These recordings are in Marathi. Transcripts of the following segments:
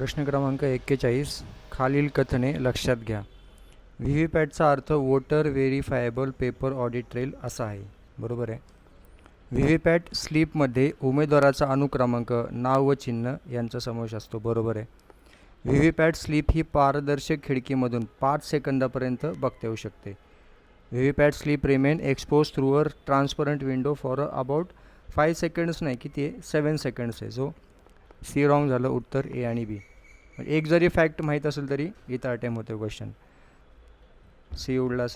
प्रश्न क्रमांक 41. खालील कथने लक्षात घ्या. व्हीव्हीपॅटचा अर्थ वोटर व्हेरीफायबल पेपर ऑडिट ट्रेल असा आहे. बरोबर आहे. व्हीव्हीपॅट स्लिपमध्ये उमेदवाराचा अनुक्रमांक, नाव व चिन्ह यांचा समावेश असतो. बरोबर आहे. व्हीव्हीपॅट स्लिप ही पारदर्शक खिडकीमधून 5 सेकंदापर्यंत बघता येऊ शकते. VVPAT slip remain expose through a transparent window for about 5 seconds नाही की ते 7 सेकंड्स आहे. जो सी रॉंग झालं. उत्तर ए आणि बी. एक जरी फॅक्ट माहीत असेल तरी इथं अटेम्प्ट होते क्वेश्चन. सी उडला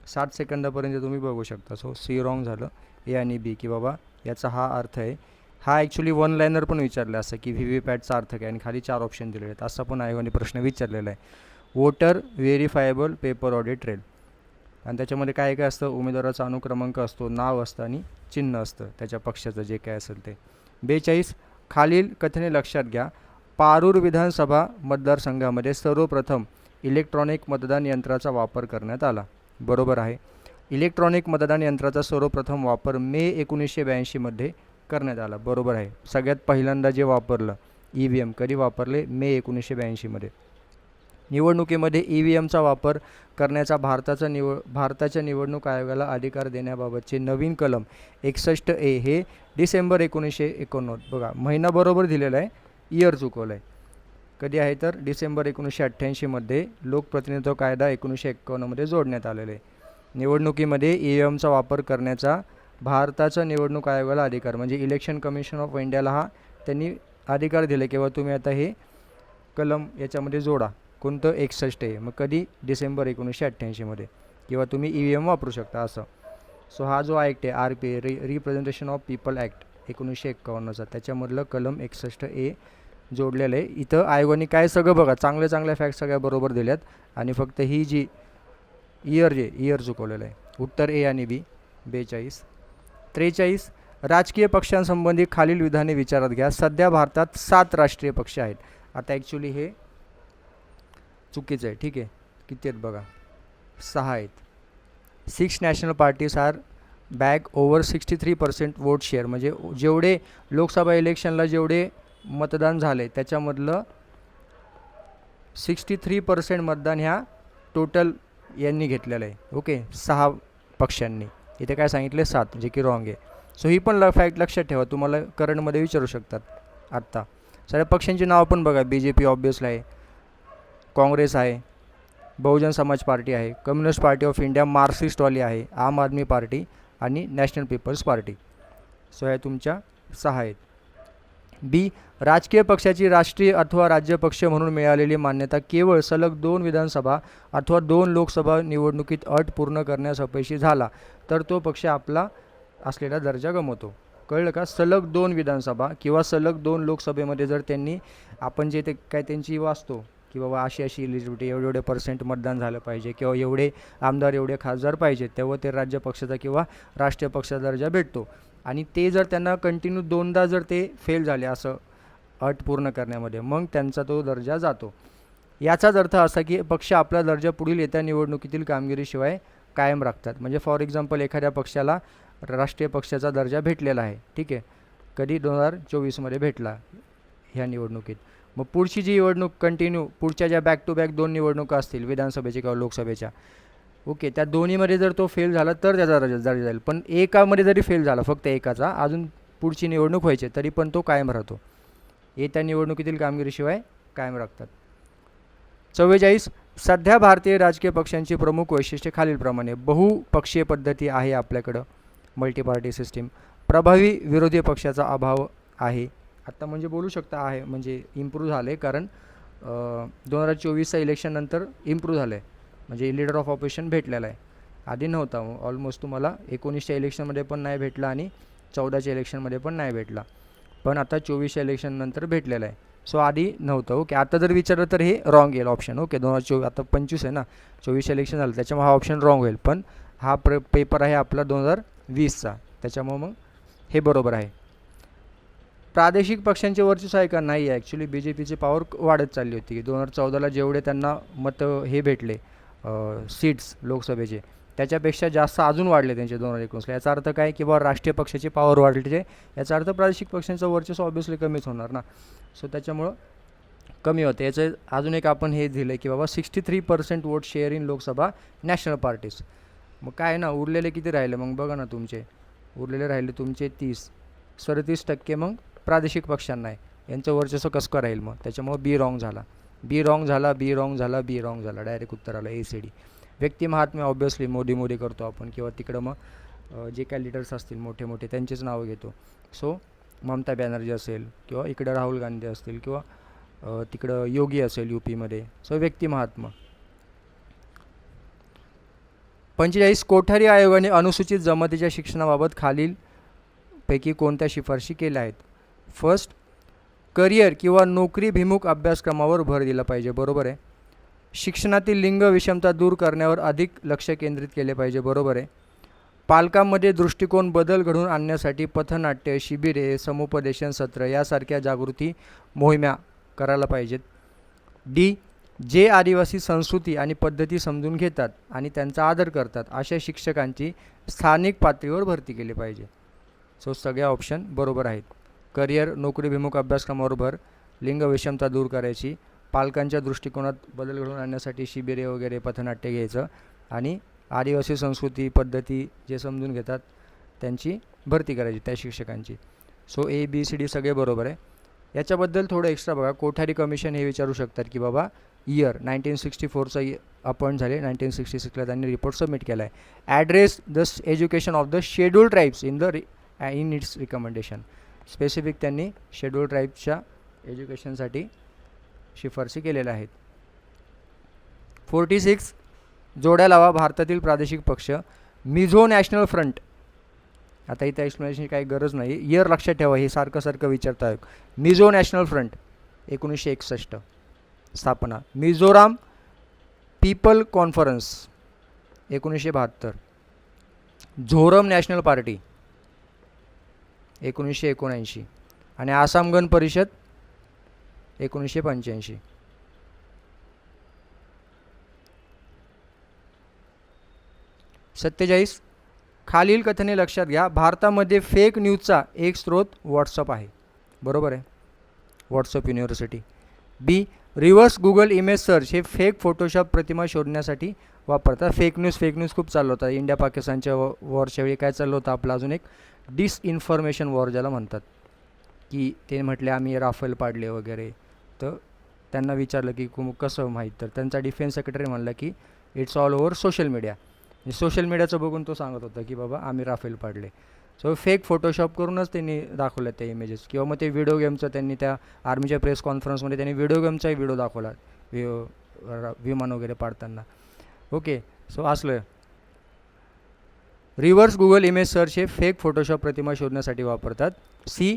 7 सेकंदापर्यंत तुम्ही बघू शकता. सो सी रॉंग झालं. ए आणि बी की बाबा याचा हा अर्थ आहे. हा ॲक्च्युली वन लाईनर पण विचारलं असं की व्हीव्हीपॅटचा अर्थ काय, आणि खाली 4 ऑप्शन दिलेले आहेत. असा पण आयोगाने प्रश्न विचारलेला आहे. वोटर व्हेरीफायबल पेपर ऑडिट ट्रेल, आणि त्याच्यामध्ये काय काय असतं, उमेदवाराचा अनुक्रमांक असतो, नाव असतं आणि चिन्ह असतं त्याच्या पक्षाचं जे काय असेल ते. 42. खालील कथने लक्षात घ्या. पारूर विधानसभा मतदारसंघामध्ये सर्वप्रथम इलेक्ट्रॉनिक मतदान यंत्राचा वापर करण्यात आला. बरोबर आहे. इलेक्ट्रॉनिक मतदान यंत्राचा सर्वप्रथम वापर मे 1982 करण्यात आला. बरोबर आहे. सगळ्यात पहिल्यांदा जे वापरलं EVM कधी वापरले, मे 1982. निवडणुकीमध्ये EVMचा वापर करण्याचा भारताच्या निवडणूक आयोगाला अधिकार देण्याबाबतचे नवीन कलम 61A हे डिसेंबर 1989. बघा महिना बरोबर दिलेला आहे, इयर चुकवलं आहे. कधी आहे तर डिसेंबर 1988 लोकप्रतिनिधित्व कायदा 1951 जोडण्यात आलेले आहे. निवडणुकीमध्ये EVMचा वापर करण्याचा भारताच्या निवडणूक आयोगाला अधिकार, म्हणजे इलेक्शन कमिशन ऑफ इंडियाला हा त्यांनी अधिकार दिले किंवा तुम्ही आता हे कलम याच्यामध्ये जोडा. कोणतं 61 मग कधी डिसेंबर 1988 किंवा तुम्ही EVM वापरू शकता असं. सो हा जो ॲक्ट आहे RPA representation of people act 1951चा, त्याच्यामधलं कलम 61A जोडलेलं आहे. इथं आयोगाने काय सगळं बघा, चांगल्या फॅक्ट सगळ्या बरोबर दिल्यात आणि फक्त ही जी इयर चुकवलेलं आहे. उत्तर ए आणि बी. 42. 43. राजकीय पक्षांसंबंधी खालील विधाने विचारात घ्या. सध्या भारतात 7 राष्ट्रीय पक्ष आहेत. आता ॲक्च्युली हे चुकीचं आहे. ठीक आहे. किती आहेत बघा, 6 आहेत. 6 national parties are back over 63% vote share, म्हणजे जेवढे लोकसभा इलेक्शनला जेवढे मतदान झाले त्याच्यामधलं 63% मतदान ह्या टोटल यांनी घेतलेलं आहे. ओके, 6 पक्षांनी. इथे काय सांगितले 7, जे की रॉंग आहे. सो ही पण फॅक्ट लक्षात ठेवा, तुम्हाला करंटमध्ये विचारू शकतात. आत्ता सगळ्या पक्षांची नाव पण बघा. BJP ऑब्वियसली आहे, काँग्रेस आहे, बहुजन समाज पार्टी आहे, कम्युनिस्ट पार्टी ऑफ इंडिया मार्क्सिस्टवाली आहे, आम आदमी पार्टी आणि नॅशनल पीपल्स पार्टी. सो ह्या तुमच्या 6 आहेत. बी. राजकीय पक्षाची राष्ट्रीय अथवा राज्य पक्ष म्हणून मिळालेली मान्यता केवळ सलग 2 विधानसभा अथवा 2 लोकसभा निवडणुकीत अट पूर्ण करण्यास अपयशी झाला तर तो पक्ष आपला असलेला दर्जा गमावतो. कळलं का? सलग 2 विधानसभा किंवा सलग 2 लोकसभेमध्ये जर त्यांनी आपण जे ते काय त्यांची वाचतो की बाबा अशी इलिजिबिलिटी, एवढे % मतदान झालं पाहिजे किंवा एवढे आमदार एवढे खासदार पाहिजेत, तेव्हा ते राज्य पक्षाचा किंवा राष्ट्रीय पक्षाचा दर्जा भेटतो. आणि ते जर त्यांना कंटिन्यू 2दा जर ते फेल झाले असं अट पूर्ण करण्यामध्ये, मग त्यांचा तो दर्जा जातो. याचाच अर्थ असा की पक्ष आपला दर्जा पुढील येत्या निवडणुकीतील कामगिरीशिवाय कायम राखतात. म्हणजे फॉर एक्झाम्पल एखाद्या पक्षाला राष्ट्रीय पक्षाचा दर्जा भेटलेला आहे. ठीक आहे. कधी 2024 भेटला ह्या निवडणुकीत. मग पुढची जी निवडणूक कंटिन्यू पुढच्या ज्या बॅक टू बॅक 2 निवडणुका असतील विधानसभेच्या किंवा लोकसभेच्या, ओके, त्या दोन्हीमध्ये जर तो फेल झाला तर त्याचा दर्जा जाईल. पण एकामध्ये जरी फेल झाला, फक्त एकाचा, अजून पुढची निवडणूक व्हायची तरी पण तो कायम राहतो. येत्या निवडणुकीतील कामगिरीशिवाय कायम राखतात. 44. सध्या भारतीय राजकीय पक्षांची प्रमुख वैशिष्ट्ये खालीलप्रमाणे. बहुपक्षीय पद्धती आहे आपल्याकडं, मल्टी पार्टी सिस्टीम. प्रभावी विरोधी पक्षाचा अभाव आहे. आत्ता म्हणजे बोलू शकता आहे, म्हणजे इम्प्रूव्ह झालं आहे, कारण 2024च्या इलेक्शननंतर इम्प्रूव्ह झालं आहे, म्हणजे लीडर ऑफ ऑपोजिशन भेटलेला आहे. आधी नव्हता. ऑलमोस्ट तुम्हाला 19च्या इलेक्शनमध्ये पण नाही भेटला आणि 14च्या इलेक्शनमध्ये पण नाही भेटला, पण आता 24च्या इलेक्शननंतर भेटलेला आहे. सो आधी नव्हतं. ओके, आता जर विचारलं तर हे रॉंग येईल ऑप्शन. ओके, 2024 आता 25 आहे ना, 24च्या इलेक्शन झालं त्याच्यामुळे हा ऑप्शन रॉंग होईल. पण हा पेपर आहे आपला 2020चा, त्याच्यामुळे मग हे बरोबर आहे. प्रादेशिक पक्षांचे वर्चस्व आहे का? नाही आहे. ॲक्च्युली BJPची पॉवर वाढत चालली होती. 2014ला जेवढे त्यांना मतं हे भेटले सीट्स लोकसभेचे, त्याच्यापेक्षा जास्त अजून वाढले त्यांचे 2019ला. याचा अर्थ काय की बाबा राष्ट्रीय पक्षाची पॉवर वाढली, याचा अर्थ प्रादेशिक पक्षांचं वर्चस्व ऑब्व्हियसली कमीच होणार ना. सो त्याच्यामुळं कमी होते. याचं अजून एक आपण हे दिलं की बाबा 63% vote share in Lok Sabha national parties. मग काय ना, उरलेले किती राहिले मग बघा ना, तुमचे उरलेले राहिले तुमचे 37% मग प्रादेशिक पक्षांना आहे. यांचं वर्चस्व कसं काय राहील मग? त्याच्यामुळे बी रॉंग झाला, बी रॉंग झाला, बी रॉंग झाला, बी रॉंग झाला. डायरेक्ट उत्तर आलं ACD. व्यक्ती महात्म्य ऑब्वियसली मोदी मोदी करतो आपण, किंवा तिकडं मग जे काय लिडर्स असतील मोठे मोठे त्यांचेच नावं घेतो. सो ममता बॅनर्जी असेल, किंवा इकडं राहुल गांधी असतील, किंवा तिकडं योगी असेल UPमध्ये. सो व्यक्ती महात्मा. 45 कोठारी आयोगाने अनुसूचित जमातीच्या शिक्षणाबाबत खालीलपैकी कोणत्या शिफारशी केल्या आहेत? फर्स्ट, करिअर किंवा नोकरीभिमुख अभ्यासक्रमावर भर दिला पाहिजे. बरोबर आहे. शिक्षणातील लिंग विषमता दूर करण्यावर अधिक लक्ष केंद्रित केले पाहिजे. बरोबर आहे. पालकांमध्ये दृष्टिकोन बदल घडवून आणण्यासाठी पथनाट्य, शिबिरे, समुपदेशन सत्र यासारख्या जागृती मोहिमा करायला पाहिजेत. डी, जे आदिवासी संस्कृती आणि पद्धती समजून घेतात आणि त्यांचा आदर करतात अशा शिक्षकांची स्थानिक पातळीवर भरती केली पाहिजे. सो सगळ्या ऑप्शन बरोबर आहेत. करिअर, नोकरीभिमुख अभ्यासक्रमावर भर, लिंग विषमता दूर करायची, पालकांच्या दृष्टिकोनात बदल घडवून आणण्यासाठी शिबिरे वगैरे पथनाट्य घ्यायचं, आणि आदिवासी संस्कृती पद्धती जे समजून घेतात त्यांची भरती करायची त्या शिक्षकांची. सो ABCD सगळे बरोबर आहे. याच्याबद्दल थोडं एक्स्ट्रा बघा. कोठारी कमिशन हे विचारू शकतात की बाबा इयर 1964चा अपॉइंट झाले, 1966ला त्यांनी रिपोर्ट सबमिट केला आहे. Address the education of the scheduled tribes in its recommendation. Specific त्यांनी शेड्यूल्ड ट्राईब्सच्या एज्युकेशनसाठी शिफारसी केलेल्या आहेत. 46 जोड्या लावा भारतातील प्रादेशिक पक्ष. Mizo national front. आता इथं एक्सप्लेनेशनची काही गरज नाही, इयर लक्षात ठेवा, हे सारखं विचारता येईल. मिझो नॅशनल फ्रंट 1961 स्थापना. Mizoram people conference 1972. Zoram national party 1979. आणि आसाम गण परिषद 1985. सत्तेचाळीस, खालील कथने लक्षात घ्या. भारतामध्ये फेक न्यूजचा एक स्रोत व्हॉट्सअप आहे. बरोबर आहे. WhatsApp university. B, reverse Google image search हे फेक फोटोशॉप प्रतिमा शोधण्यासाठी वापरतात. फेक न्यूज खूप चाललं होतं. इंडिया पाकिस्तानच्या वॉरच्या वेळी काय चाललं होतं आपलं, अजून एक डिसइन्फॉर्मेशन वॉर ज्याला म्हणतात, की ते म्हटले आम्ही राफेल पाडले वगैरे. तर त्यांना विचारलं की कसं माहीत, तर त्यांचा डिफेन्स सेक्रेटरी म्हणला की it's all over social media. Social मीडियाचं बघून तो सांगत होता की बाबा आम्ही राफेल पाडले. सो फेक फोटोशॉप करूनच त्यांनी दाखवलं त्या इमेजेस. किंवा मग ते व्हिडिओ गेमचं त्यांनी त्या आर्मीच्या प्रेस कॉन्फरन्समध्ये त्यांनी व्हिडिओ गेमचाही व्हिडिओ दाखवला विमान वगैरे पाडताना. ओके. सो असलं रिव्हर्स गुगल इमेज सर्च हे फेक फोटोशॉप प्रतिमा शोधण्यासाठी वापरतात. सी,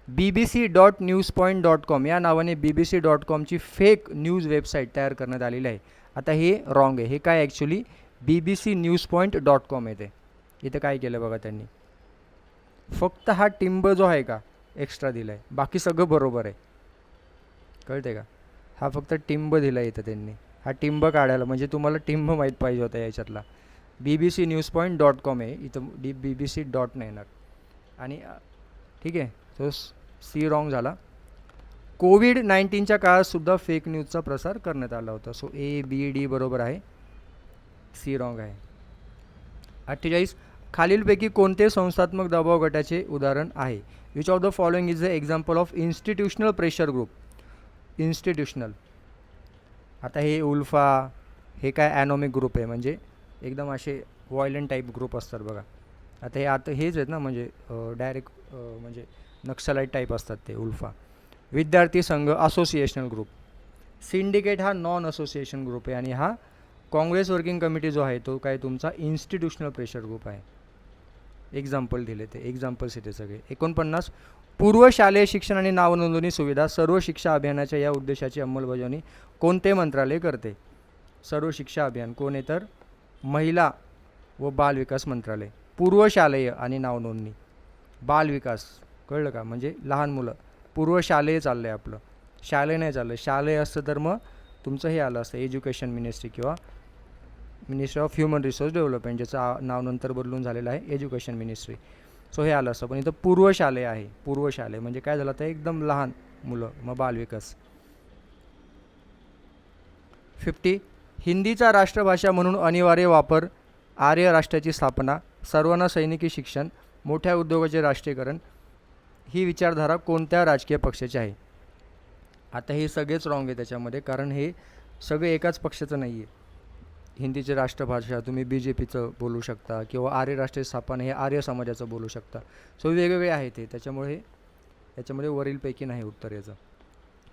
BBC.newspoint.com या नावाने BBC.comची फेक न्यूज वेबसाईट तयार करण्यात आलेली आहे. आता हे रॉंग आहे. हे काय ॲक्च्युली BBC.newspoint.com येते. इथं काय केलं बघा त्यांनी, फक्त हा टिंब जो आहे का एक्स्ट्रा दिला आहे, बाकी सगळं बरोबर आहे. कळते का? हा फक्त टिंब दिला आहे इथं त्यांनी. हा टिंब काढायला म्हणजे तुम्हाला टिंब माहीत पाहिजे होता याच्यातला. BBC.newspoint.com आहे इथं, BBC डॉट नाही येणार. आणि ठीक आहे. तो सी रॉंग झाला. कोविड-19च्या काळातसुद्धा फेक न्यूजचा प्रसार करण्यात आला होता. सो ABD बरोबर आहे, सी रॉंग आहे. 48 खालीलपैकी कोणते संस्थात्मक दबाव गटाचे उदाहरण आहे? Which of the following is the example of institutional pressure group? Institutional. आता हे उल्फा हे काय ॲनॉमिक ग्रुप आहे, म्हणजे एकदम असे व्हायलंट टाईप ग्रुप असतात बघा. आता हेच आहेत ना, म्हणजे डायरेक्ट म्हणजे नक्सलाईट टाईप असतात ते उल्फा. विद्यार्थी संघ असोसिएशनल ग्रुप. सिंडिकेट हा नॉन असोसिएशन ग्रुप आहे. आणि हा काँग्रेस वर्किंग कमिटी जो आहे तो काय तुमचा इन्स्टिट्यूशनल प्रेशर ग्रुप आहे. एक्झाम्पल दिले ते, एक्झाम्पल्स येते सगळे. 49 पूर्व शालेय शिक्षण आणि नावनोंदणी सुविधा सर्व शिक्षा अभियानाच्या या उद्देशाची अंमलबजावणी कोणते मंत्रालय करते? सर्व शिक्षा अभियान कोण आहे तर महिला व बाल विकास मंत्रालय. पूर्व शालेय आणि नावनोंदणी, बाल विकास कळलं का, म्हणजे लहान मुलं. पूर्व शालेय चाललं आहे आपलं, शालेय नाही चाललं. शालेय असतं तर मग तुमचं हे आलं असतं एज्युकेशन मिनिस्ट्री किंवा ministry of human resource development, ज्याचं नाव नंतर बदलून झालेलं आहे एज्युकेशन मिनिस्ट्री. सो हे आलं असतं. पण इथं पूर्व शालेय आहे. पूर्व शालेय म्हणजे काय झालं तर एकदम लहान मुलं, मग बालविकास. 50. हिंदीचा राष्ट्रभाषा म्हणून अनिवार्य वापर, आर्य राष्ट्राची स्थापना, सर्वांना सैनिकी शिक्षण, मोठ्या उद्योगाचे राष्ट्रीयकरण ही विचारधारा कोणत्या राजकीय पक्षाची आहे? आता हे सगळेच रॉंग आहे त्याच्यामध्ये, कारण हे सगळे एकाच पक्षाचं नाही आहे. हिंदीची राष्ट्रभाषा तुम्ही BJPचं बोलू शकता किंवा आर्य राष्ट्रीय स्थापना हे आर्य समाजाचं बोलू शकता. सो वेगवेगळे आहे ते, त्याच्यामुळे वरीलपैकी नाही उत्तर याचं.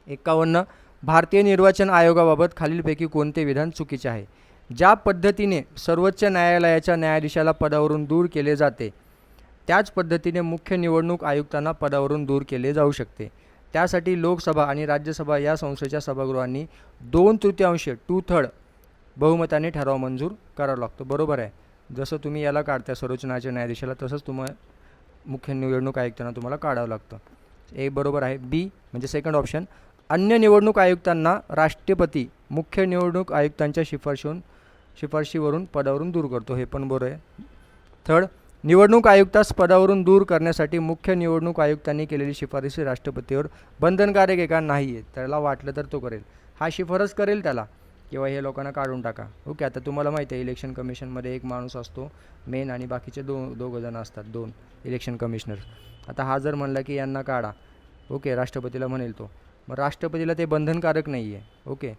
51. भारतीय निर्वाचन आयोगाबाबत खालीलपैकी कोणते विधान चुकीचे आहे? ज्या पद्धतीने सर्वोच्च न्यायालयाच्या न्यायाधीशाला पदावरून दूर केले जाते त्याच पद्धतीने मुख्य निवडणूक आयुक्तांना पदावरून दूर केले जाऊ शकते. त्यासाठी लोकसभा आणि राज्यसभा या संस्थेच्या सभागृहांनी 2/3 2/3 बहुमताने ठराव मंजूर करावा लागतो. बरोबर आहे. जसं तुम्ही याला काढता सर्वोच्च न्यायाधीशाला, तसंच मुख्य निवडणूक आयुक्तांना तुम्हाला काढावं लागतं. ए बरोबर आहे. बी म्हणजे सेकंड ऑप्शन, अन्य निवडणूक आयुक्तांना राष्ट्रपती मुख्य निवडणूक आयुक्तांच्या शिफारशीवरून पदावरून दूर करतो. हे पण बरोबर आहे. थर्ड, निवडणूक आयुक्तास पदावरून दूर करण्यासाठी मुख्य निवडणूक आयुक्तांनी केलेली शिफारशी राष्ट्रपतीवर बंधनकारक आहे का? नाही आहे. त्याला वाटलं तर तो करेल, हा शिफारस करेल त्याला, किंवा हे लोकांना काढून टाका. ओके. आता तुम्हाला माहिती आहे इलेक्शन कमिशनमध्ये एक माणूस असतो मेन आणि बाकीचे दोघं जण असतात, 2 इलेक्शन कमिशनर्स. आता हा जर म्हणला की यांना काढा, ओके, राष्ट्रपतीला म्हणेल तो, मग राष्ट्रपतीला ते बंधनकारक नाही आहे. ओके.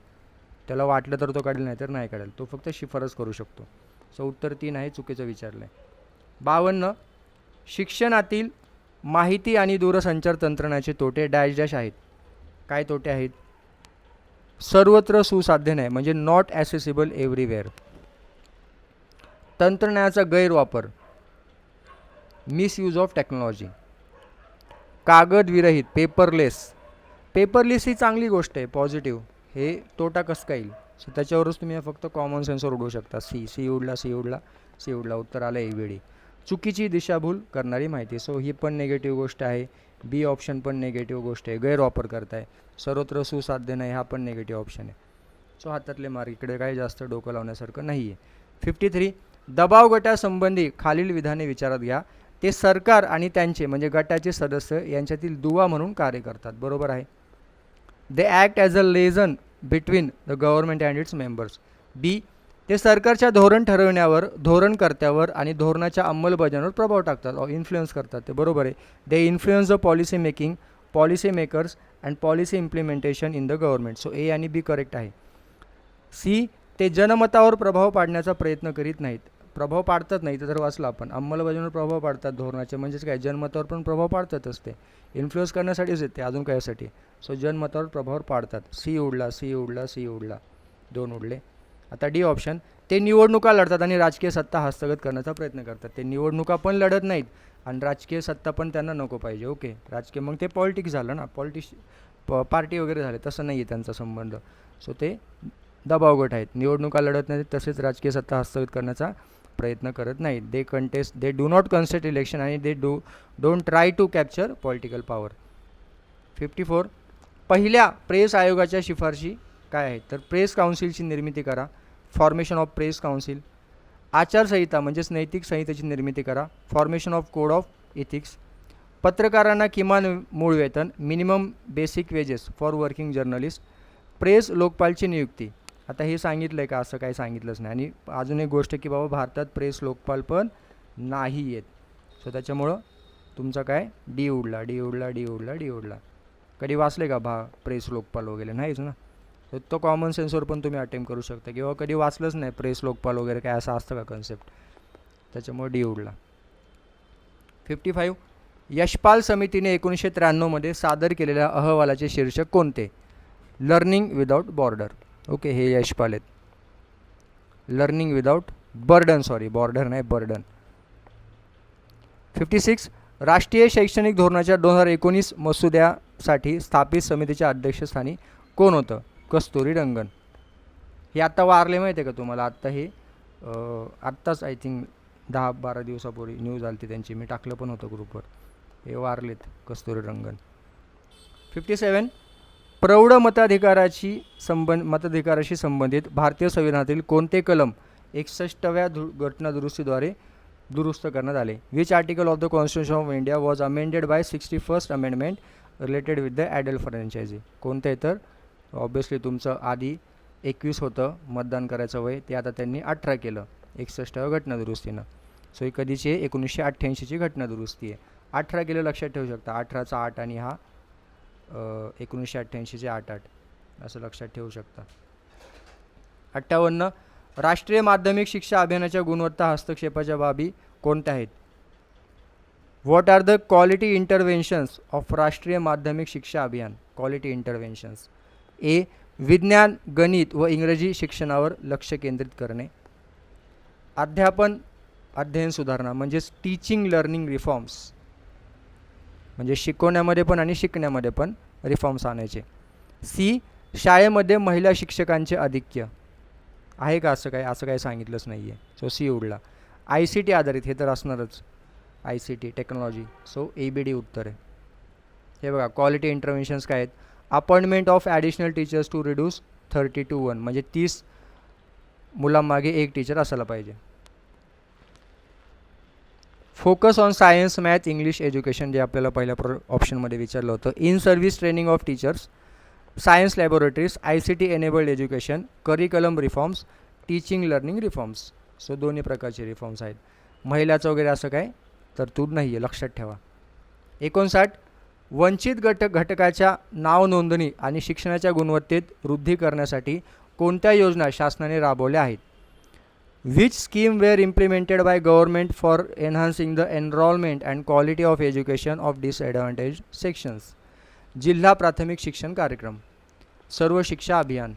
त्याला वाटलं तर तो काढेल, नाही तर नाही काढेल, तो फक्त शिफारस करू शकतो. सो उत्तर 3 आहे, चुकीचं विचारलं आहे. 52. शिक्षणातील माहिती आणि दूरसंचार तंत्रज्ञानाचे तोटे डॅश डॅश आहेत. काय तोटे आहेत? सर्वत्र सुसाध्य नाही, म्हणजे नॉट ॲसेसिबल एव्हरीवेअर. तंत्रज्ञानाचा गैरवापर, मिसयूज ऑफ टेक्नॉलॉजी. कागद विरहित, पेपरलेस ही चांगली गोष्ट आहे, पॉझिटिव्ह. हे तोटा कसं काय येईल? सो त्याच्यावरच तुम्ही फक्त कॉमन सेन्सवर उडवू शकता. सी उडला उत्तर आलं वेळी. चुकीची दिशाभूल करणारी माहिती, सो ही पण निगेटिव्ह गोष्ट आहे. बी ऑप्शन पण निगेटिव्ह गोष्ट आहे, गैरवापर करताय. सर्वत्र सुसाध्य नाही, हा पण निगेटिव्ह ऑप्शन आहे. सो हातातले मार्क, इकडे काही जास्त डोकं लावण्यासारखं नाही आहे. 53. दबाव गटासंबंधी खालील विधाने विचारात घ्या. ते सरकार आणि त्यांचे म्हणजे गटाचे सदस्य यांच्यातील दुवा म्हणून कार्य करतात. बरोबर आहे. They act as a liaison between the government and its members. B, ते सरकारच्या धोरण ठरवण्यावर, धोरणकर्त्यावर आणि धोरणाच्या अंमलबजावणीवर प्रभाव टाकतात, इन्फ्लुएन्स करतात. ते बरोबर आहे. They influence the policy making, policy makers and policy implementation in the government. So A आणि बी करेक्ट आहे. सी, ते जनमतावर प्रभाव पाडण्याचा प्रयत्न करीत नाहीत. प्रभाव पाडतात नाही तर वाचलं आपण, अंमलबजावणीवर प्रभाव पाडतात धोरणाचे, म्हणजेच काय, जनमतावर पण प्रभाव पाडतातच. ते इन्फ्लुएन्स करण्यासाठीच येते, अजून कायसाठी. सो जनमतावर प्रभाव पाडतात. सी उडला. 2 उडले. आता डी ऑप्शन, ते निवडणुका लढतात आणि राजकीय सत्ता हस्तगत करण्याचा प्रयत्न करतात. ते निवडणुका पण लढत नाहीत आणि राजकीय सत्ता पण त्यांना नको पाहिजे. ओके. राजकीय मग ते पॉलिटिक्स झालं ना, पार्टी वगैरे झाले, तसं नाही आहे त्यांचा संबंध. सो ते दबाव गट आहेत, निवडणुका लढत नाहीत, तसेच राजकीय सत्ता हस्तगत करण्याचा प्रयत्न करत नाहीत. They do not contest election आणि they don't try to capture political power. 54. पहिल्या प्रेस आयोगाच्या शिफारशी काय आहेत? तर प्रेस काउन्सिलची निर्मिती करा, फॉर्मेशन ऑफ प्रेस काउन्सिल, आचारसंहिता म्हणजेच नैतिक संहितेची निर्मिती करा, formation of code of ethics, पत्रकारांना किमान मूळ वेतन, minimum basic wages for working journalist, press लोकपालची नियुक्ती. आता हे सांगितलं आहे का? असं काही सांगितलंच नाही. आणि अजून एक गोष्ट की बाबा भारतात प्रेस लोकपाल पण नाही आहेत. सो त्याच्यामुळं तुमचा काय, डी उडला. कधी वाचले का प्रेस लोकपाल वगैरे? नाहीच ना. तो कॉमन सेन्सवर पण तुम्ही अटेम्प्ट करू शकता, किंवा कधी वाचलंच नाही प्रेस लोकपाल वगैरे काय असं असतं का कन्सेप्ट, त्याच्यामुळे डी उडला. 55. यशपाल समितीने 1993 सादर केलेल्या अहवालाचे शीर्षक कोणते? Learning without border. ओके, हे यशपाल आहेत. लर्निंग विदाउट बॉर्डर नाही, बर्डन. 56. राष्ट्रीय शैक्षणिक धोरणाच्या 2019 मसुद्यासाठी स्थापित समितीच्या अध्यक्षस्थानी कोण होतं? कस्तुरी रंगन. हे आत्ता वारले माहिती आहे का तुम्हाला? आत्ताच आय थिंक 10-12 दिवसापूर्वी न्यूज आली त्यांची, मी टाकलं पण होतं ग्रुपवर. हे वारलेत, कस्तुरी रंगन. 57. प्रौढ मताधिकाराशी संबंधित भारतीय संविधानातील कोणते कलम 61व्या घटना दुरुस्तीद्वारे दुरुस्त करण्यात आले? Which article of the constitution of India was amended bye 61st amendment related with the adult franchise. कोणते? तर ऑब्वियसली तुमचं आधी 21 होतं मतदान करायचं वय, ते आता त्यांनी 18 केलं 61व्या घटनादुरुस्तीनं. सो ही कधीची आहे? 1988ची घटनादुरुस्ती आहे. 18 केलं लक्षात ठेवू शकता. 18चा 8 आणि हा 1988चे 8 असं लक्षात ठेवू शकता. 58 राष्ट्रीय माध्यमिक शिक्षा अभियानाच्या गुणवत्ता हस्तक्षेपाच्या बाबी कोणत्या आहेत? What are the quality interventions of Rashtriya Madhyamik Shiksha Abhiyan? Quality interventions. A. विज्ञान, गणित व इंग्रजी शिक्षणावर लक्ष केंद्रित करणे. अध्ययन सुधारणा म्हणजेच टीचिंग लर्निंग रिफॉर्म्स, म्हणजे शिकवण्यामध्ये पण आणि शिकण्यामध्ये पण रिफॉर्म्स आणायचे. सी. शाळेमध्ये महिला शिक्षकांचे आधिक्य आहे का? असं काय सांगितलंच नाही आहे. सो सी उडला. ICT आधारित, हे तर असणारच, ICT टेक्नॉलॉजी. सो ABD उत्तर आहे. हे बघा क्वालिटी इंटरव्हेन्शन्स काय आहेत? Appointment of additional teachers to reduce 30 to 1, म्हणजे 30 मुलांमागे एक टीचर असायला पाहिजे. Focus on science, math, English education, जे आपल्याला पहिल्या ऑप्शनमध्ये विचारलं होतं. In service training of teachers, science laboratories, ICT enabled education, curriculum reforms, teaching learning reforms. So दोन्ही प्रकारचे रिफॉर्म्स आहेत. महिलाचं वगैरे असं काय तरतूद नाही आहे, लक्षात ठेवा. 59 वंचित घटकाच्या नाव नोंदणी आणि शिक्षणाच्या गुणवत्तेत वृद्धी करण्यासाठी कोणत्या योजना शासनाने राबवल्या आहेत? Which scheme were implemented by government for enhancing the enrollment and quality of education of disadvantaged sections? जिल्हा प्राथमिक शिक्षण कार्यक्रम, सर्व शिक्षा अभियान,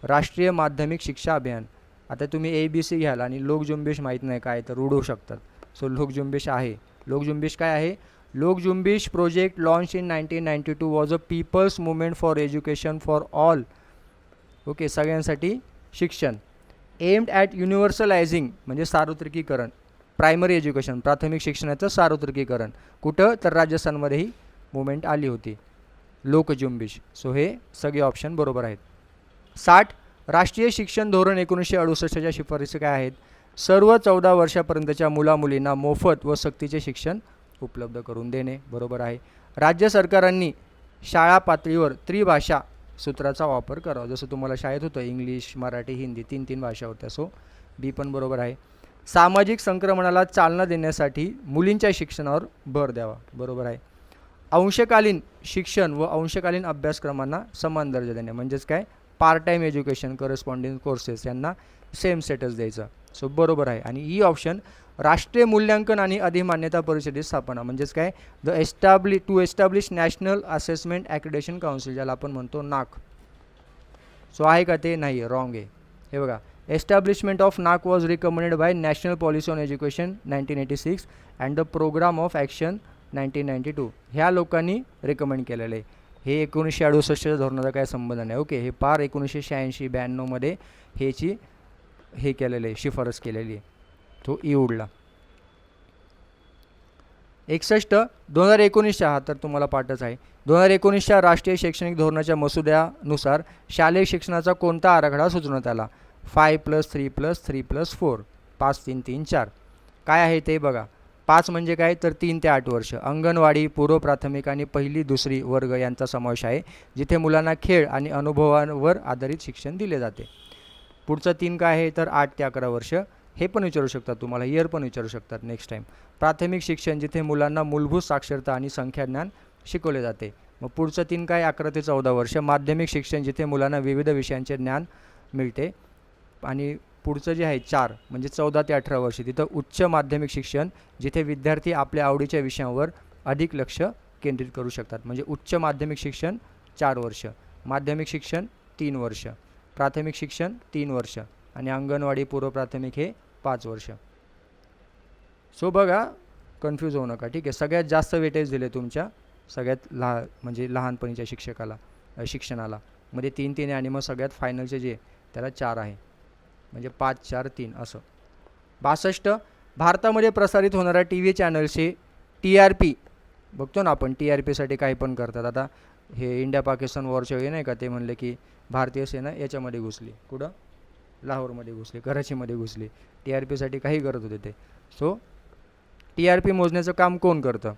राष्ट्रीय माध्यमिक शिक्षा अभियान. आता तुम्ही ABC घ्याल आणि लोकजुंबेश माहीत नाही काय तर उडवू शकतात. सो लोकजुंबेश आहे. लोकजुंबेश काय आहे? Lok Jumbish project launch in 1992 was a people's movement for education for all. Okay, सगळ्यांसाठी शिक्षण. एम्ड ॲट युनिव्हर्सलायझिंग म्हणजे सार्वत्रिकीकरण, प्रायमरी एज्युकेशन प्राथमिक शिक्षणाचं सार्वत्रिकीकरण. कुठं तर राजस्थानमध्ये ही मुवमेंट आली होती, लोकजुंबेश. सो हे सगळे ऑप्शन बरोबर आहेत. 60 राष्ट्रीय शिक्षण धोरण 1968च्या शिफारसी काय आहेत? सर्व 14 वर्षापर्यंतच्या मुलामुलींना मोफत व सक्तीचे शिक्षण उपलब्ध करून देणे, बरोबर आहे. राज्य सरकारांनी शाळा पातळीवर त्रिभाषा सूत्राचा वापर करावा, जसं तुम्हाला शाळेत होतं इंग्लिश, मराठी, हिंदी, 3 भाषा होत्या. सो बी पण बरोबर आहे. सामाजिक संक्रमणाला चालना देण्यासाठी मुलींच्या शिक्षणावर भर द्यावा, बरोबर आहे. अंशकालीन शिक्षण व अंशकालीन अभ्यासक्रमांना समान दर्जा देणे, म्हणजेच काय part time education, corresponding courses यांना सेम स्टेटस द्यायचं. सो बरोबर आहे. आणि ई ऑप्शन राष्ट्रीय मूल्यांकन आणि अधिमान्यता परिषदेची स्थापना, म्हणजेच काय to establish national assessment accreditation council, ज्याला आपण म्हणतो नाक. सो आहे का ते? नाही, रॉंग आहे. हे बघा, establishment of NAAC was recommended by national policy on education 1986 and the programme of action 1992. ह्या लोकांनी रिकमेंड केलेलं आहे. हे 1968च्या धोरणाचा काय संबंध नाही. ओके, हे पार 1986-92मध्ये हे केलेलं आहे, शिफारस केलेली आहे. तो ई उडला. 61 2019च्या, हा तर तुम्हाला पाठच आहे. 2019च्या राष्ट्रीय शैक्षणिक धोरणाच्या मसुद्यानुसार शालेय शिक्षणाचा कोणता आराखडा सुचवण्यात आला? 5+3+3+4, 5-3-3-4. काय आहे ते बघा. 5 म्हणजे काय तर 3 ते 8 वर्ष. अंगणवाडी, पूर्व प्राथमिक आणि 1-2 वर्ग यांचा समावेश आहे, जिथे मुलांना खेळ आणि अनुभवांवर आधारित शिक्षण दिले जाते. पुढचं 3 काय आहे तर 8 ते 11 वर्ष. हे पण विचारू शकतात तुम्हाला, इयर पण विचारू शकतात नेक्स्ट टाईम. प्राथमिक शिक्षण, जिथे मुलांना मूलभूत साक्षरता आणि संख्याज्ञान शिकवले जाते. मग पुढचं 3 काय 11 ते 14 वर्ष. माध्यमिक शिक्षण, जिथे मुलांना विविध विषयांचे ज्ञान मिळते. आणि पुढचं जे आहे 4 म्हणजे 14 ते 18 वर्ष, तिथं उच्च माध्यमिक शिक्षण, जिथे विद्यार्थी आपल्या आवडीच्या विषयांवर अधिक लक्ष केंद्रित करू शकतात. म्हणजे उच्च माध्यमिक शिक्षण 4 वर्ष, माध्यमिक शिक्षण 3 वर्ष, प्राथमिक शिक्षण 3 वर्ष आणि अंगणवाडी, पूर्व प्राथमिक हे 5 वर्ष. सो बघा, कन्फ्यूज होऊ नका, ठीक आहे. सगळ्यात जास्त वेटेज दिले तुमच्या सगळ्यात म्हणजे लहानपणीच्या शिक्षणाला मध्ये 3-3 आहे आणि मग सगळ्यात फायनलचे जे त्याला 4 आहे, म्हणजे 5-4-3 असं. 62 भारतामध्ये प्रसारित होणाऱ्या TV चॅनल्सचे TRP बघतो ना आपण, TRPसाठी काही पण करतात. आता हे इंडिया पाकिस्तान वॉरच्या वेळी नाही का, ते म्हणले की भारतीय सेना याच्यामध्ये घुसली, कुठं लाहोरमध्ये घुसली, कराचीमध्ये घुसली, TRPसाठी काही करत होते ते. सो TRP मोजण्याचं काम कोण करतं?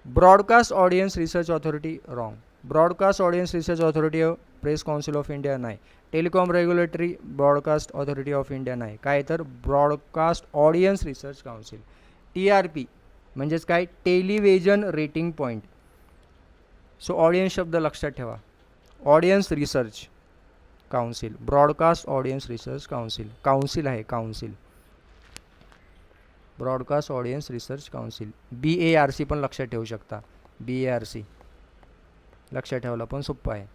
Broadcast audience research authority, wrong. Broadcast audience research authority press council of India नाही, telecom regulatory broadcast authority of India नाही, काय तर broadcast audience research council, TRP म्हणजेच काय, television rating point. So audience शब्द लक्षात ठेवा, audience research council, broadcast audience research council, council आहे council, broadcast audience research council. BARC पण लक्षात ठेवू शकता, BARC लक्षात ठेवला पण सोपं आहे.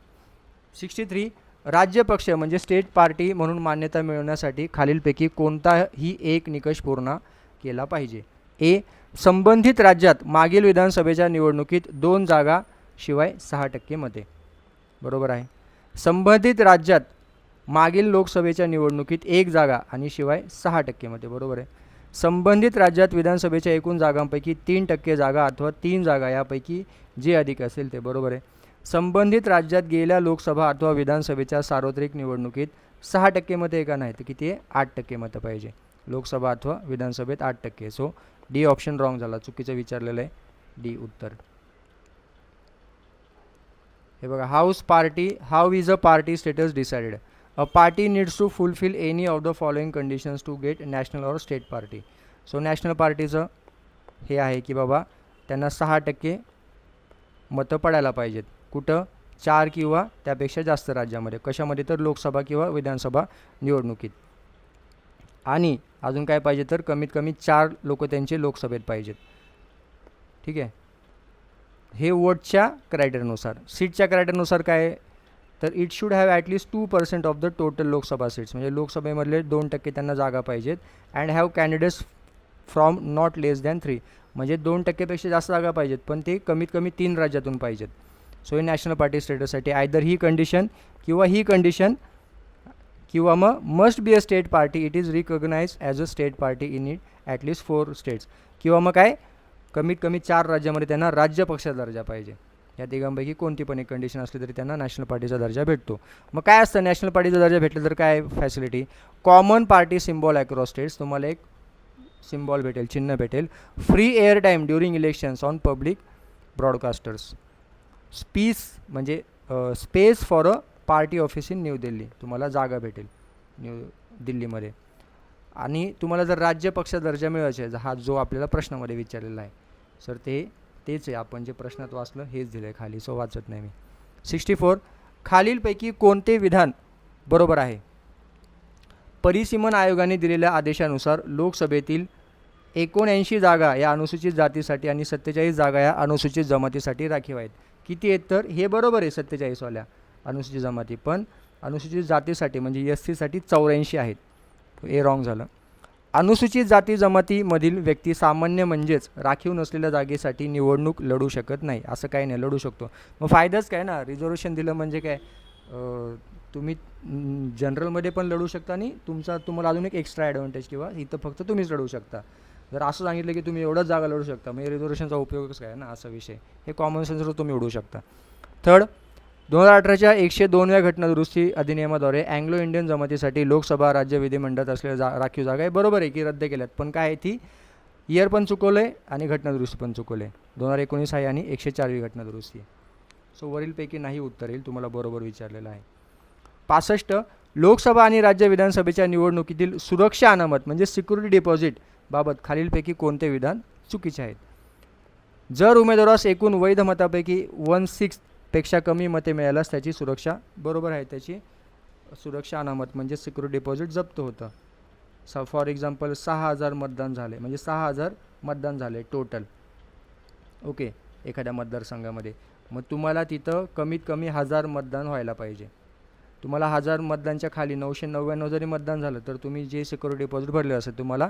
63 राज्य पक्ष म्हणजे स्टेट पार्टी म्हणून मान्यता मिळवण्यासाठी खालीलपैकी कोणताही एक निकष पूर्ण केला पाहिजे. ए, संबंधित राज्यात मागील विधानसभेच्या निवडणुकीत 2 जागा शिवाय 6% मते. बरोबर आहे. संबंधित राज्यात मागील लोकसभेच्या निवडणुकीत 1 जागा आणि शिवाय 6% मते. बरोबर आहे. संबंधित राज्यात विधानसभेच्या एकूण जागांपैकी 3% जागा अथवा 3 जागा यापैकी जे अधिक असेल ते. बरोबर आहे. संबंधित राज्यात गेल्या लोकसभा अथवा विधानसभेच्या सार्वत्रिक निवडणुकीत 6% मते का नाही तर किती आहे, 8% मतं पाहिजे. लोकसभा अथवा विधानसभेत 8%. सो डी ऑप्शन रॉंग झाला, चुकीचं विचारलेलं आहे डी उत्तर. हे बघा, how is a party status decided. A party needs to fulfil any of the following conditions to get national or state party. So national पार्टीचं हे आहे की बाबा त्यांना 6% मतं पडायला पाहिजेत. कुठं, 4 किंवा त्यापेक्षा जास्त राज्यामध्ये. कशामध्ये तर लोकसभा किंवा विधानसभा निवडणुकीत. आणि अजून काय पाहिजे तर कमीत कमी 4 लोक त्यांचे लोकसभेत पाहिजेत. ठीक आहे. हे वोटच्या क्रायटेरियानुसार. सीटच्या क्रायटेरियानुसार काय तर it should have at least 2% of the total Lok Sabha seats. म्हणजे लोकसभेमधले 2% त्यांना जागा पाहिजेत. And have candidates from not less than 3. म्हणजे 2%पेक्षा जास्त जागा पाहिजेत पण ते कमीत कमी 3 राज्यातून पाहिजेत. सो हे नॅशनल पार्टी स्टेटससाठी आयदर ही कंडिशन किंवा ही कंडिशन किंवा मग must be a state party, it is recognise as a state party in it at least 4 states. किंवा मग काय, कमीत कमी 4 राज्यामध्ये त्यांना राज्य पक्षाचा दर्जा पाहिजे. या तिघांपैकी कोणती पण एक कंडिशन असली तरी त्यांना नॅशनल पार्टीचा दर्जा भेटतो. मग काय असतं नॅशनल पार्टीचा दर्जा भेटलं तर काय facility, common party symbol across states. तुम्हाला एक सिम्बॉल भेटेल, चिन्ह भेटेल. Free air time during elections on public broadcasters. म्हणजे space for a party office in New Delhi. तुम्हाला जागा भेटेल न्यू दिल्लीमध्ये. आणि तुम्हाला जर राज्य पक्षाचा दर्जा मिळवायचा आहे, हा जो आपल्याला प्रश्नामध्ये विचारलेला आहे सर तेच आहे, आपण जे प्रश्नात वाचलं हेच दिलं आहे खाली, सो वाचत नाही मी. 64 खालीलपैकी कोणते विधान बरोबर आहे. परिसीमन आयोगाने दिलेल्या आदेशानुसार लोकसभेतील 79 जागा या अनुसूचित जातीसाठी आणि 47 जागा या अनुसूचित जमातीसाठी राखीव आहेत. किती आहेत तर हे बरोबर आहे 47 वाल्या अनुसूचित जमाती, पण अनुसूचित जातीसाठी म्हणजे SC साठी 84 आहेत. हे रॉंग झालं. अनुसूचित जाती जमातीमधील व्यक्ती सामान्य म्हणजेच राखीव नसलेल्या जागेसाठी निवडणूक लढू शकत नाही. असं काही नाही, लढू शकतो. मग फायदाच काय ना, रिझर्वेशन दिलं म्हणजे काय, तुम्ही जनरलमध्ये पण लढू शकता आणि तुम्हाला अजून एक एक्स्ट्रा ॲडव्हान्टेज किंवा इथं फक्त तुम्हीच लढू शकता. जर असं सांगितलं की तुम्ही एवढंच जागा लढू शकता म्हणजे रिझर्वेशनचा उपयोगच काय ना, असा विषय. हे कॉमन सेन्सवर तुम्ही उडू शकता. थर्ड, 2018च्या 102व्या घटनादुरुस्ती अधिनियमाद्वारे अँग्लो इंडियन जमातीसाठी लोकसभा राज्य विधिमंडळात असलेल्या राखीव जागा आहे. बरोबर आहे की रद्द केल्यात, पण काय आहे ती इयर पण चुकवलं आहे आणि घटनादुरुस्ती पण चुकवलं आहे. 2019 आहे आणि 104वी घटनादुरुस्ती. सो वरीलपैकी नाही उत्तर येईल, तुम्हाला बरोबर विचारलेलं आहे. 65 लोकसभा आणि राज्य विधानसभेच्या निवडणुकीतील सुरक्षा अनामत म्हणजे सिक्युरिटी डिपॉझिट बाबत खालीलपैकी कोणते विधान चुकीचे आहेत. जर उमेदवारास एकूण वैध मतापैकी 1/6 पेक्षा कमी मते मिळाल्यास त्याची सुरक्षा, बरोबर आहे, त्याची सुरक्षा अनामत म्हणजे सिक्युरिटी डिपॉझिट जप्त होतं. फॉर एक्झाम्पल 6000 मतदान झाले म्हणजे 6000 मतदान झाले टोटल, ओके, एखाद्या मतदारसंघामध्ये. मग तुम्हाला तिथं कमीत कमी 1000 मतदान व्हायला पाहिजे. तुम्हाला 1000 मतदानच्या खाली 999 जरी मतदान झालं तर तुम्ही जे सिक्युरिटी डिपॉझिट भरले असेल तुम्हाला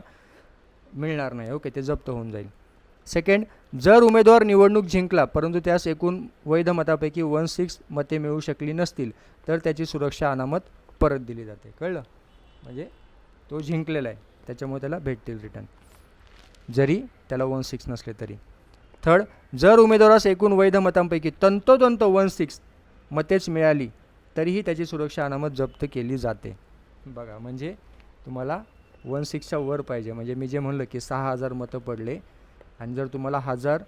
मिळणार नाही, ओके, ते जप्त होऊन जाईल. सेकंड, जर उमेदवार निवडणूक जिंकला परंतु त्यास एकूण वैध मतापैकी 1/6 मते मिळू शकली नसतील तर त्याची सुरक्षा अनामत परत दिली जाते. कळलं, म्हणजे तो जिंकलेला आहे त्याच्यामुळे त्याला भेटतील रिटर्न जरी त्याला 1/6 नसले तरी. थर्ड, जर उमेदवारास एकूण वैध मतांपैकी तंतोतंत 1/6 मतेच मिळाली तरीही त्याची सुरक्षा अनामत जप्त केली जाते. बघा, म्हणजे तुम्हाला 1/6च्या वर पाहिजे. म्हणजे मी जे म्हणलं की 6000 मतं पडले आणि जर तुम्हाला 1000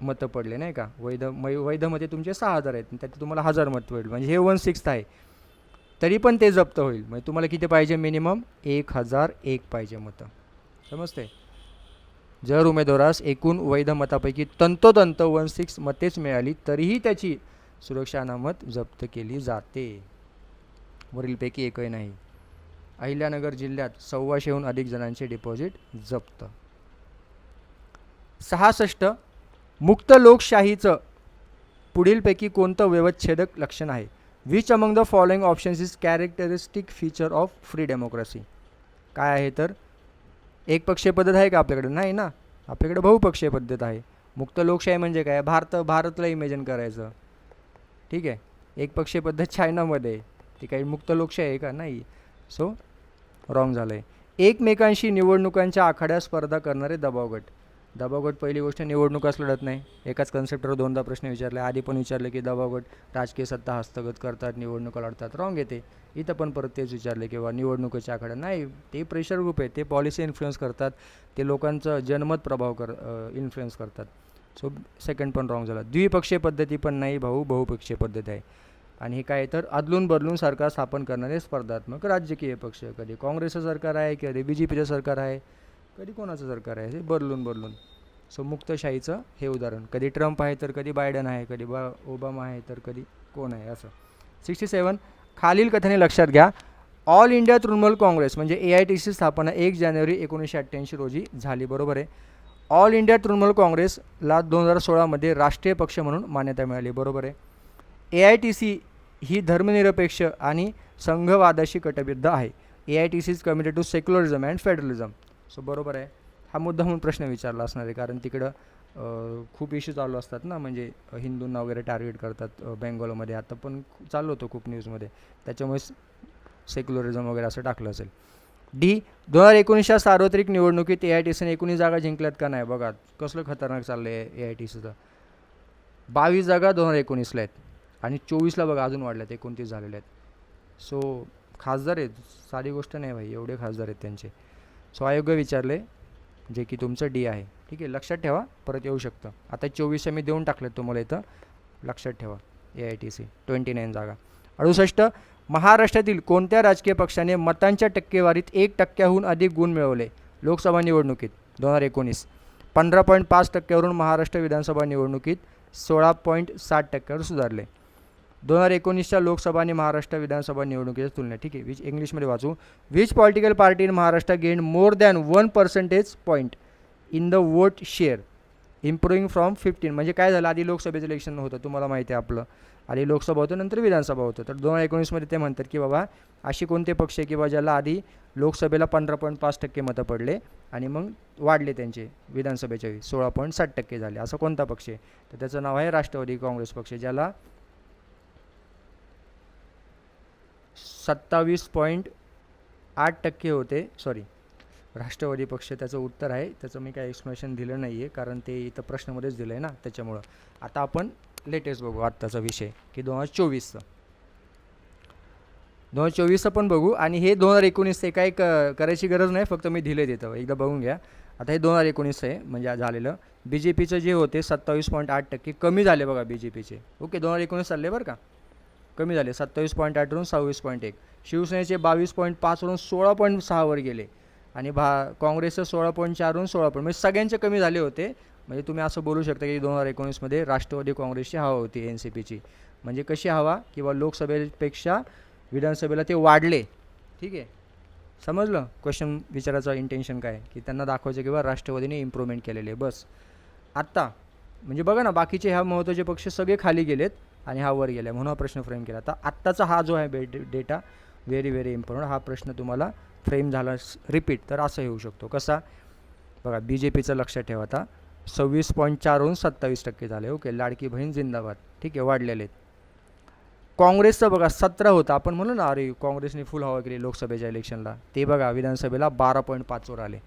मतं पडले नाही का. वैधमध्ये तुमचे 6,000 आहेत, त्यात तुम्हाला 1,000 मत पडले, म्हणजे हे 1/6 आहे, तरी पण ते जप्त होईल. म्हणजे तुम्हाला किती पाहिजे, मिनिमम 1,001 पाहिजे मतं. समजते. जर उमेदवारास एकूण वैध मतापैकी तंतोतंत 1/6 मतेच मिळाली तरीही त्याची सुरक्षा अनामत जप्त केली जाते. वरीलपैकी एकही नाही. अहिल्यानगर जिल्ह्यात 1,200हून अधिक जणांचे डिपॉझिट जप्त. 66 मुक्त लोकशाहीचं पुढीलपैकी कोणतं व्यवच्छेदक लक्षण आहे. Which among the following options is characteristic feature of free democracy. काय आहे तर एक पक्षीय पद्धत आहे का आपल्याकडे, नाही ना, आपल्याकडे बहुपक्षीय पद्धत आहे. मुक्त लोकशाही म्हणजे काय, भारतला इमेजिन करायचं. ठीक आहे. एक पक्षीय पद्धत चायनामध्ये, ती काही मुक्त लोकशाही आहे का, नाही. सो रॉंग झालं आहे. एकमेकांशी निवडणुकांच्या आखाड्यात स्पर्धा करणारे दबावगट. दबावगट पहिली गोष्ट निवडणुकाच लढत नाही. एकाच कन्सेप्टवर दोनदा प्रश्न विचारले. आधी पण विचारले की दबावगट राजकीय सत्ता हस्तगत करतात, निवडणुका लढतात, रॉंग येते. इथं पण परत तेच विचारले किंवा निवडणुकीच्या आखाड्यात नाही. ते प्रेशर ग्रुप आहे, ते पॉलिसी इन्फ्लुएन्स करतात, ते लोकांचं जनमत प्रभाव इन्फ्लुएन्स करतात. सो सेकंड पण रॉंग झाला. द्विपक्षीय पद्धती पण नाही भाऊ, बहुपक्षीय पद्धत आहे. आणि हे काय तर अदलून बदलून सरकार स्थापन करणारे स्पर्धात्मक राजकीय पक्ष. कधी काँग्रेसचं सरकार आहे, कधी BJPचं सरकार आहे, कधी कोणाचं सरकार आहे, हे बदलून. सो मुक्तशाहीचं हे उदाहरण. कधी ट्रम्प आहे तर कधी बायडन आहे, कधी ओबामा आहे तर कधी कोण आहे असं. 67 खालील कथने लक्षात घ्या. ऑल इंडिया तृणमूल काँग्रेस म्हणजे AITC स्थापना 1 जानेवारी 1988 रोजी झाली. बरोबर आहे. ऑल इंडिया तृणमूल काँग्रेसला 2016मध्ये राष्ट्रीय पक्ष म्हणून मान्यता मिळाली. बरोबर आहे. AITC ही धर्मनिरपेक्ष आणि संघवादाशी कटिबद्ध आहे. AITC is committed to secularism and federalism. So बरोबर आहे. हा मुद्दा म्हणून प्रश्न विचारला असणार आहे, कारण तिकडं खूप इश्यू चालू असतात ना, म्हणजे हिंदूंना वगैरे टार्गेट करतात बेंगॉलमध्ये. आता पण चालू होतं खूप न्यूजमध्ये, त्याच्यामुळे सेक्युलरिझम वगैरे असं टाकलं असेल. D 2019च्या सार्वत्रिक निवडणुकीत AITCने 19 जागा जिंकल्यात का नाही. बघा कसलं खतरनाक चाललं आहे AITCचं. 22 जागा 2019ला आहेत आणि 24ला बघा अजून वाढल्यात, 29 झालेले आहेत. सो खासदार आहेत, साधी गोष्ट नाही भाई, एवढे खासदार आहेत त्यांचे. सो अयोग्य विचारले, जे की तुमचं D आहे. ठीक आहे, लक्षात ठेवा, परत येऊ शकतं. आता 24 मी देऊन टाकलेत तुम्हाला इथं, लक्षात ठेवा. AITC 29 जागा. 68 महाराष्ट्रातील कोणत्या राजकीय पक्षाने मतांच्या टक्केवारीत 1% अधिक गुण मिळवले लोकसभा निवडणुकीत 2019. 15.5% महाराष्ट्र विधानसभा निवडणुकीत 16.7% सुधारले. 2019च्या लोकसभा आणि महाराष्ट्र विधानसभा निवडणुकीच्या तुलनेत. ठीक आहे, विच इंग्लिशमध्ये वाचू. Which political party in Maharashtra gain more than 1 percentage point in the vote share improving from 15. म्हणजे काय झालं, आधी लोकसभेचं इलेक्शन होतं, तुम्हाला माहिती आहे आपलं, आधी लोकसभा होतं नंतर विधानसभा होतं. तर 2019मध्ये ते म्हणतात की बाबा अशी कोणते पक्ष आहे किंवा ज्याला आधी लोकसभेला 15.5% मतं पडले आणि मग वाढले त्यांचे विधानसभेच्या 16.7% झाले. असं कोणता पक्ष आहे, तर त्याचं नाव आहे राष्ट्रवादी काँग्रेस पक्ष, ज्याला 27.8% होते. सॉरी, राष्ट्रवादी पक्ष त्याचं उत्तर आहे. त्याचं मी काही एक्सप्लेनेशन दिलं नाही आहे, कारण ते इथं प्रश्नामध्येच दिलं आहे ना, त्याच्यामुळं. आता आपण लेटेस्ट बघू आत्ताचा विषय की 2024चं पण बघू, आणि हे 2019 काही करायची गरज नाही, फक्त मी दिले देतं, एकदा बघून घ्या. आता हे 2019 आहे म्हणजे झालेलं. BJPचं जे होते 27.8% कमी झाले बघा BJPचे. ओके, 2019 चालले बरं का, कमी झाले 27.8 वरून 26.1. शिवसेनेचे 22.5 वरून 16.6 वर गेले आणि काँग्रेसचं 16.4 वरून 16. म्हणजे सगळ्यांचे कमी झाले होते. म्हणजे तुम्ही असं बोलू शकता की 2019मध्ये राष्ट्रवादी काँग्रेसची हवा होती NCPची. म्हणजे कशी हवा, किंवा लोकसभेपेक्षा विधानसभेला ते वाढले. ठीक आहे, समजलं क्वेश्चन विचारायचं इंटेन्शन काय, की त्यांना दाखवायचं किंवा राष्ट्रवादीने इम्प्रूव्हमेंट केलेले बस. आत्ता म्हणजे बघा ना, बाकीचे ह्या महत्त्वाचे पक्ष सगळे खाली गेलेत आणि हा वर गेला, म्हणून हा प्रश्न फ्रेम केला. आता आत्ताचा हा जो आहे डेटा व्हेरी व्हेरी इम्पॉर्टंट. हा प्रश्न तुम्हाला फ्रेम झाला रिपीट तर असं येऊ शकतो. कसा बघा, BJPचं लक्षात ठेवा. आता 26.4 वरून 27% झाले. ओके, लाडकी बहीण जिंदाबाद. ठीक आहे, वाढलेले आहेत. काँग्रेसचं बघा 17 होतं, आपण म्हणू ना अरे काँग्रेसने फुल हवा केली लोकसभेच्या इलेक्शनला, ते बघा विधानसभेला 12.5 वर आले.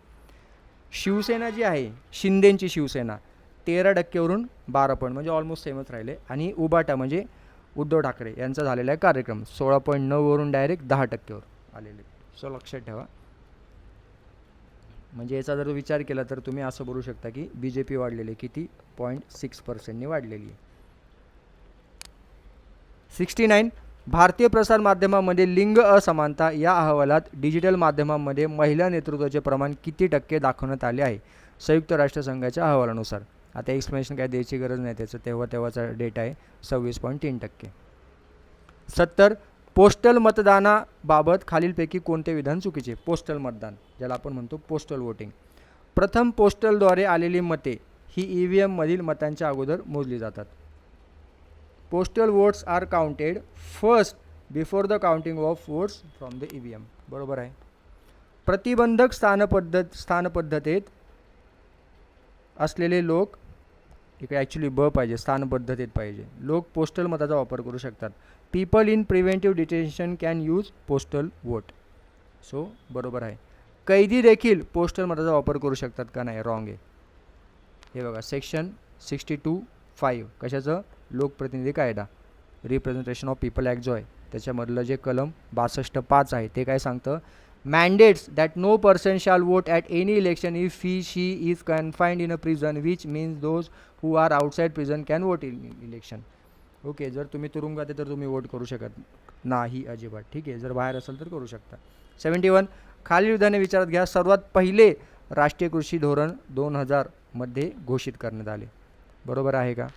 शिवसेना जी आहे, शिंदेंची शिवसेना 13% वरून 12 म्हणजे ऑलमोस्ट सेमच राहिले. आणि उबाटा म्हणजे उद्धव ठाकरे यांचा झालेला आहे कार्यक्रम 16.9 वरून डायरेक्ट 10% वर आलेले. सो लक्षात ठेवा. म्हणजे याचा जर विचार केला तर तुम्ही असं बोलू शकता की BJP वाढलेली आहे, किती 0.6%नी वाढलेली आहे. 69 भारतीय प्रसार माध्यमांमध्ये लिंग असमानता या अहवालात डिजिटल माध्यमांमध्ये महिला नेतृत्वाचे प्रमाण किती टक्के दाखवण्यात आले आहे संयुक्त राष्ट्रसंघाच्या अहवालानुसार. आता एक्सप्लेनेशन काय द्यायची गरज नाही, त्याचं तेव्हाचा डेटा आहे 26.3%. 70 पोस्टल मतदानाबाबत खालीलपैकी कोणते विधान चुकीचे. पोस्टल मतदान ज्याला आपण म्हणतो पोस्टल वोटिंग. प्रथम पोस्टलद्वारे आलेली मते ही EVM मधील मतांच्या अगोदर मोजली जातात. Postal votes are counted first before the counting of votes from the EVM. बरोबर आहे. प्रतिबंधक स्थानपद्धतीत असलेले लोक, इकडे ॲक्च्युली पाहिजे, स्थानपद्धतीत पाहिजे, लोक पोस्टल मताचा वापर करू शकतात. People in preventive detention can use postal vote. So बरोबर आहे. कैदी देखील पोस्टल मताचा वापर करू शकतात का, नाही, रॉंग आहे. हे बघा सेक्शन 62(5) कशाचं, लोकप्रतिनिधी कायदा, रिप्रेझेंटेशन ऑफ पीपल ॲक्ट जो आहे त्याच्यामधलं जे कलम 62(5) आहे ते काय सांगतं, mandates that no person shall vote at any election if she is confined in a prison, which means those who are outside prison can vote in election. Okay, जर तुम्ही तुरुंगात आहे तर तुम्ही वोट करू शकत नाही अजिबात. ठीक आहे, जर बाहेर असेल तर करू शकता. 71 खालील विधाने विचारात घ्या. सर्वात पहिले राष्ट्रीय कृषी धोरण 2000 मध्ये घोषित करण्यात आले. बरोबर आहे का?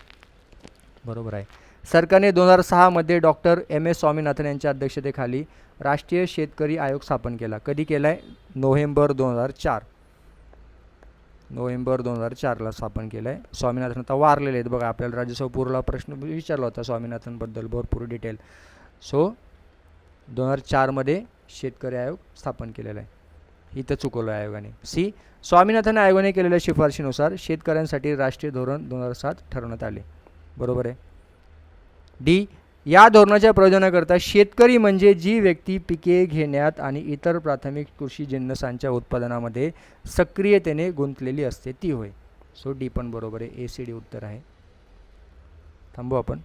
बरोबर आहे. सरकारने 2006 मध्ये डॉक्टर MS स्वामीनाथन यांच्या अध्यक्षतेखाली राष्ट्रीय शेतकरी आयोग स्थापन केला. कधी केला आहे? नोव्हेंबर 2004. नोव्हेंबर 2004ला स्थापन केलं आहे. स्वामीनाथन आता वारलेले आहेत बघा. आपल्याला राज्यसभा पूर्वला प्रश्न विचारला होता स्वामीनाथनबद्दल भरपूर डिटेल. सो 2004 मध्ये शेतकरी आयोग स्थापन केलेला आहे. इथं चुकवलं आयोगाने. सी स्वामीनाथन आयोगाने केलेल्या शिफारशीनुसार शेतकऱ्यांसाठी राष्ट्रीय धोरण 2007 ठरवण्यात आले. बरोबर आहे. डी या धोरणाच्या प्रयोजनाकरता शेतकरी म्हणजे जी व्यक्ती पिके घेण्यात आणि इतर प्राथमिक कृषी जिन्नसांच्या उत्पादनामध्ये सक्रियतेने गुंतलेली असते ती होय. सो डी पण बरोबर आहे. ACD उत्तर आहे. थांबू आपण.